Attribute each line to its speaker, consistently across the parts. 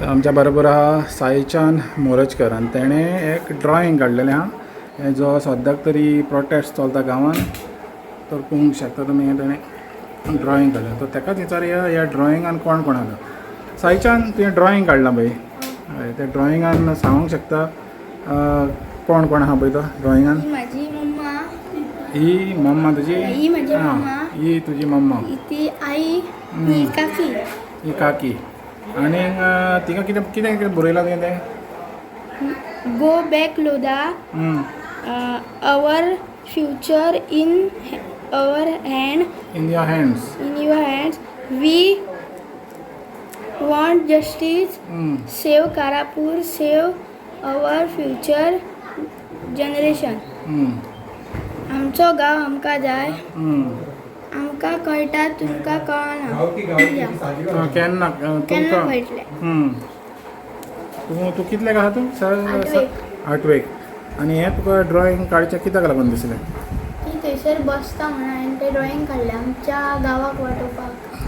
Speaker 1: आमच्या बरोबर आहा साईचांद मोरजकर आणि तेणे एक ड्रॉइंग काडलेलें आहा जो सद्याक तरी प्रोटेस्ट चलता गांवान तर पळोवंक शकता तुमी तेणें ड्रॉइंग काडलें तर तेकाच विचारया ह्या ड्रॉइंगान कोण कोण आहा साईचांद तुवें ड्रॉइंग काडलां पळय हय त्या ड्रॉइंगान सांगूंक शकता कोण कोण आहा पळय तो ड्रॉइंगान
Speaker 2: माझी मम्मा
Speaker 1: ही मम्मा तुजी
Speaker 2: ही माझी मम्मा
Speaker 1: ही तुजी मम्मा
Speaker 2: ती आई ही काकी
Speaker 1: ही काकी आनी तिका कितें कितें कितें बरयलां तुवें तें
Speaker 2: गो बॅक लोदा our future in our hand
Speaker 1: in your hands
Speaker 2: in your hands we want justice save Karapur save our future generation आमचो गांव आमकां जाय आमकां कळटा तुमकां कळना
Speaker 1: केन्ना
Speaker 2: केन्ना कळटलें
Speaker 1: तूं कितलेक आहा तूं आठवेक आनी हें तुका ड्रॉइंग काडचें कित्याक लागून दिसलें
Speaker 2: ती थंयसर बसता म्हणून हांवें तें ड्रॉइंग काडलें आमच्या गांवाक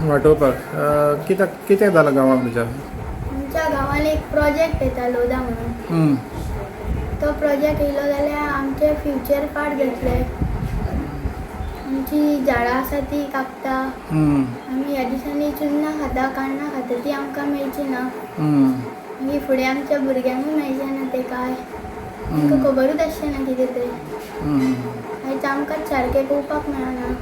Speaker 1: वाटोवपाक कित्याक जालां गांवाक तुज्या
Speaker 2: आमच्या गांवान एक प्रोजेक्ट येता लोदा म्हणून तो प्रोजेक्ट येयलो जाल्यार आमचे फ्युचर पार्ट घेतले आमची झाडां आसा ती कापता आमी ह्या दिसांनी चुन्नां खाता काण्णां खाता ती आमकां मेळची ना मागीर फुडें आमच्या भुरग्यांकूय मेळचें ना तें काय आमकां खबरूच आसचें ना कितें तें आयज आमकांच सारकें पळोवपाक मेळना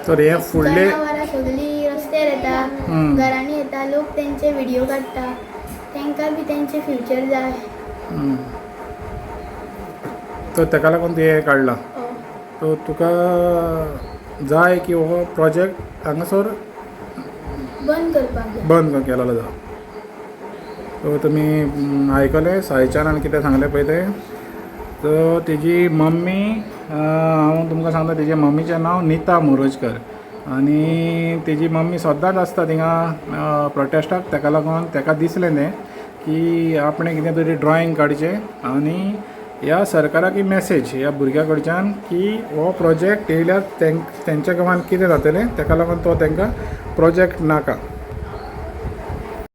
Speaker 1: तर हे फुडले
Speaker 2: जनावरां सगळीं रस्त्यार येता घरांनी येता लोक तेंचे व्हिडियो काडटा तांकां बी तेंचें फ्युचर जाय
Speaker 1: तर ताका लागून तुवें हें काडलां तो तुका जाय की हो प्रोजेक्ट हांगासर
Speaker 2: बंद करपाक जाय
Speaker 1: बंद केलेलो जाय सो तुमी आयकलें सायच्यान कितें सांगलें पळय तें तर तेजी मम्मी हांव तुमकां सांगता तेजे मम्मीचें नांव नीता मोरजकर आनी तेजी मम्मी सद्दांच आसता थिंगा प्रोटेस्टाक ताका लागून ताका दिसलें तें की आपणें कितें तरी ड्रॉइंग काडचें आनी ह्या सरकाराक ही मॅसेज ह्या भुरग्यां कडच्यान की हो प्रोजेक्ट येयल्यार तेंच्या गांवांत कितें जातलें ताका लागून तो तांकां प्रोजेक्ट नाका